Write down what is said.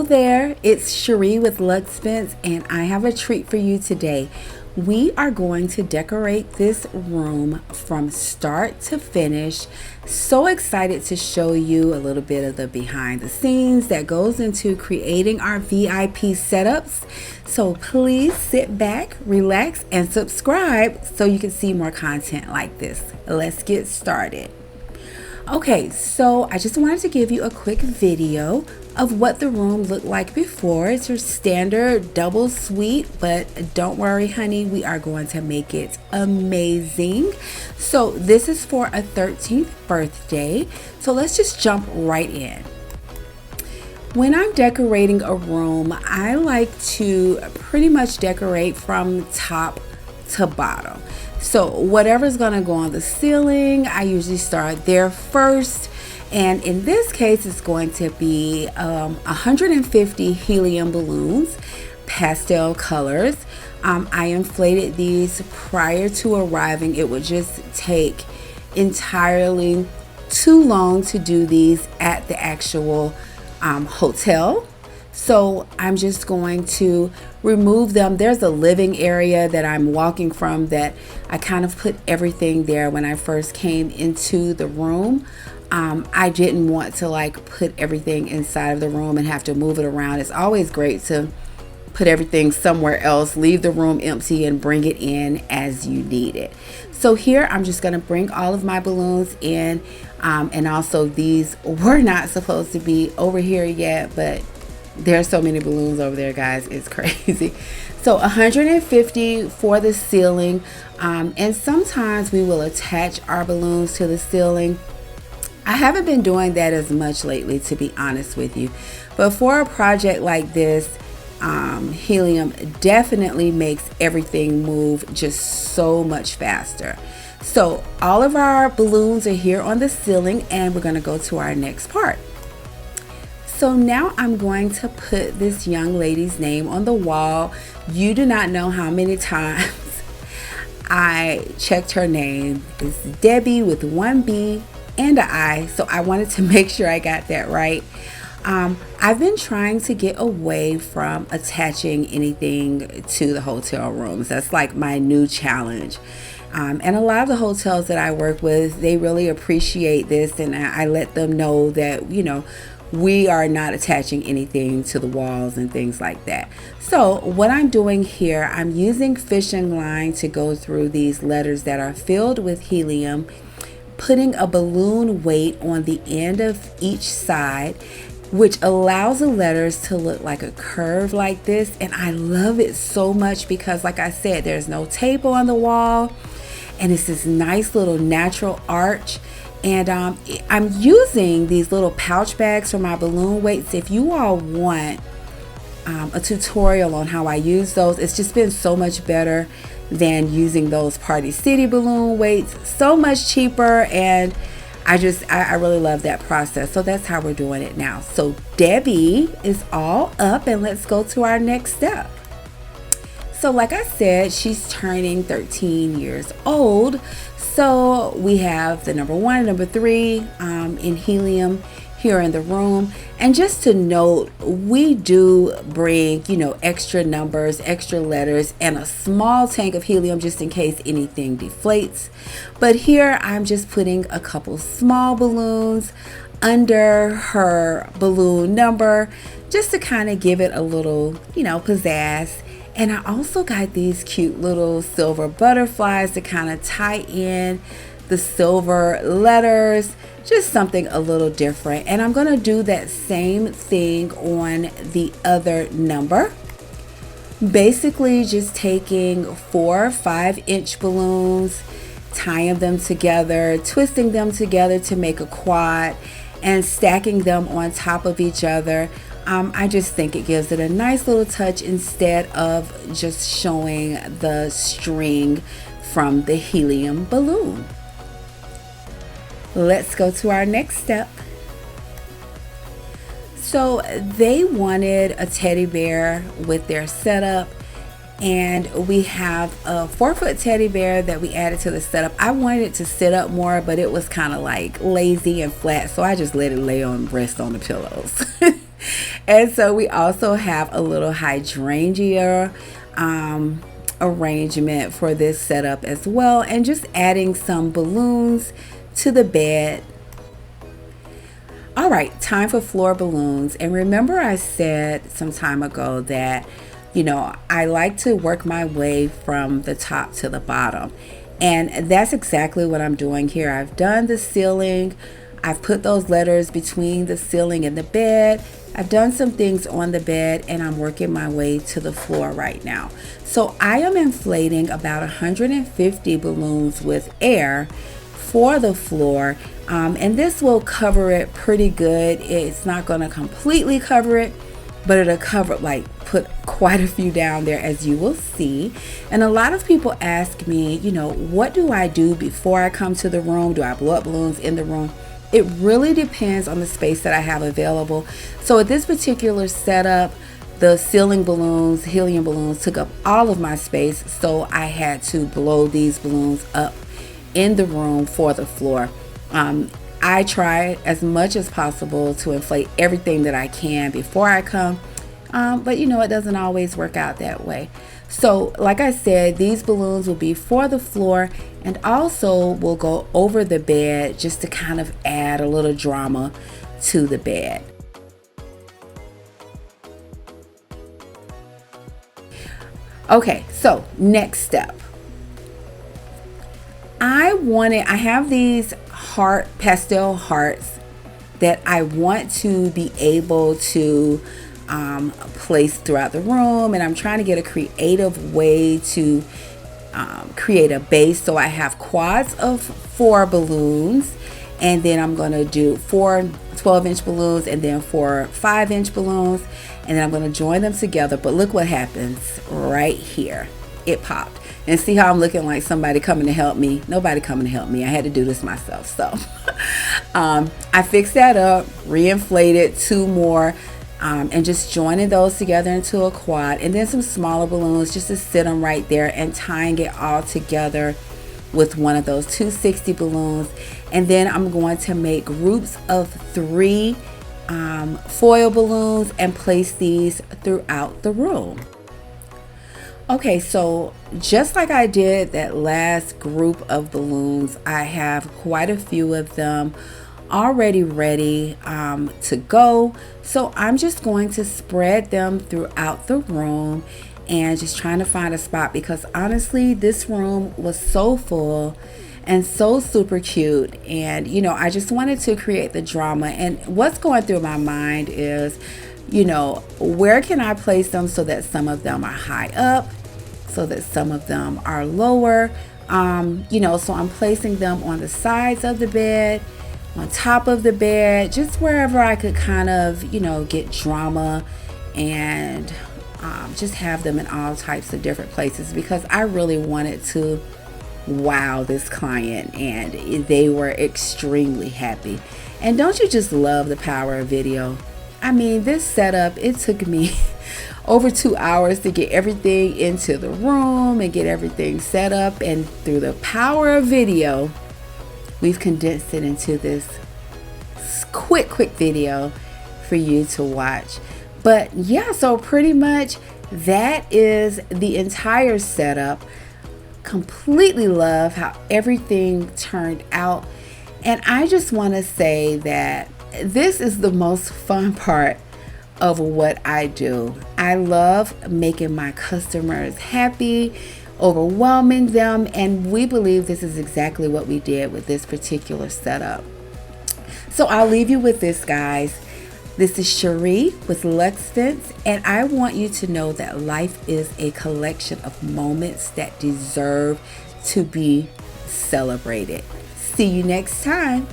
there, it's Cherie with Luxvents, and I have a treat for you today. We are going to decorate this room from start to finish. So excited to show you a little bit of the behind the scenes that goes into creating our VIP setups. So please sit back, relax, and subscribe so you can see more content like this. Let's get started. Okay, so I just wanted to give you a quick video of what the room looked like before. It's your standard double suite, but don't worry, honey, we are going to make it amazing. So this is for a 13th birthday. So let's just jump right in. When I'm decorating a room, I like to pretty much decorate from top to bottom. So whatever's gonna go on the ceiling, I usually start there first. And in this case, it's going to be 150 helium balloons, pastel colors. I inflated these prior to arriving. It would just take entirely too long to do these at the actual hotel. So I'm just going to remove them. There's a living area that I'm walking from that I kind of put everything there when I first came into the room. I didn't want to like put everything inside of the room and have to move it around. It's always great to put everything somewhere else, leave the room empty and bring it in as you need it. So here I'm just going to bring all of my balloons in, and also these were not supposed to be over here yet, but there's so many balloons over there, guys, it's crazy. So 150 for the ceiling, and sometimes we will attach our balloons to the ceiling. I haven't been doing that as much lately, to be honest with you, but for a project like this, helium definitely makes everything move just so much faster. So all of our balloons are here on the ceiling, and we're going to go to our next part. So now I'm going to put this young lady's name on the wall. You do not know how many times I checked her name. It's Debbie with one B and an I, so I wanted to make sure I got that right. I've been trying to get away from attaching anything to the hotel rooms. That's like my new challenge. And a lot of the hotels that I work with, they really appreciate this, and I let them know that, you know, we are not attaching anything to the walls and things like that. So what I'm doing here, I'm using fishing line to go through these letters that are filled with helium, putting a balloon weight on the end of each side, which allows the letters to look like a curve like this. And I love it so much because, like I said, there's no tape on the wall, and it's this nice little natural arch. And I'm using these little pouch bags for my balloon weights. If you all want a tutorial on how I use those, it's just been so much better than using those Party City balloon weights. So much cheaper, and I really love that process. So that's how we're doing it now. So Debbie is all up, and let's go to our next step. So like I said, she's turning 13 years old. So we have the number 1 and number 3 in helium here in the room. And just to note, we do bring, you know, extra numbers, extra letters, and a small tank of helium just in case anything deflates. But here I'm just putting a couple small balloons under her balloon number just to kind of give it a little, you know, pizzazz. And I also got these cute little silver butterflies to kind of tie in the silver letters, just something a little different. And I'm going to do that same thing on the other number. Basically just taking 4 5-inch balloons, tying them together, twisting them together to make a quad, and stacking them on top of each other. I just think it gives it a nice little touch instead of just showing the string from the helium balloon. Let's go to our next step. So they wanted a teddy bear with their setup, and we have a 4-foot teddy bear that we added to the setup. I wanted it to sit up more, but it was kind of like lazy and flat, so I just let it lay on rest on the pillows. And so we also have a little hydrangea arrangement for this setup as well, and just adding some balloons to the bed. All right, time for floor balloons. And remember, I said some time ago that, I like to work my way from the top to the bottom. And that's exactly what I'm doing here. I've done the ceiling. I've put those letters between the ceiling and the bed. I've done some things on the bed, and I'm working my way to the floor right now. So I am inflating about 150 balloons with air for the floor. And this will cover it pretty good. It's not going to completely cover it, but it'll cover, put quite a few down there, as you will see. And a lot of people ask me, what do I do before I come to the room? Do I blow up balloons in the room? It really depends on the space that I have available. So at this particular setup, the ceiling balloons, helium balloons, took up all of my space. So I had to blow these balloons up in the room for the floor. I try as much as possible to inflate everything that I can before I come, but it doesn't always work out that way. So like I said, these balloons will be for the floor, and also will go over the bed just to kind of add a little drama to the bed. Okay, so next step. I have these pastel hearts that I want to be able to place throughout the room, and I'm trying to get a creative way to create a base. So I have quads of 4 balloons, and then I'm going to do 4 12-inch balloons, and then 4 5-inch balloons, and then I'm going to join them together. But look what happens right here. It popped. And see how I'm looking like somebody coming to help me? Nobody coming to help me. I had to do this myself. So I fixed that up, re-inflated 2 more, and just joining those together into a quad, and then some smaller balloons just to sit them right there, and tying it all together with one of those 260 balloons. And then I'm going to make groups of 3 foil balloons and place these throughout the room. Okay, so just like I did that last group of balloons, I have quite a few of them already ready to go. So I'm just going to spread them throughout the room and just trying to find a spot, because honestly, this room was so full and so super cute, and I just wanted to create the drama. And what's going through my mind is, where can I place them so that some of them are high up, so that some of them are lower, so I'm placing them on the sides of the bed, on top of the bed, just wherever I could kind of, get drama, and just have them in all types of different places, because I really wanted to wow this client, and they were extremely happy. And don't you just love the power of video? I mean, this setup, it took me over 2 hours to get everything into the room and get everything set up, and through the power of video, we've condensed it into this quick video for you to watch. But yeah, so pretty much that is the entire setup. Completely love how everything turned out, and I just want to say that this is the most fun part of what I do. I love making my customers happy, overwhelming them, and we believe this is exactly what we did with this particular setup. So I'll leave you with this, guys. This is Cherie with Luxvents, and I want you to know that life is a collection of moments that deserve to be celebrated. See you next time.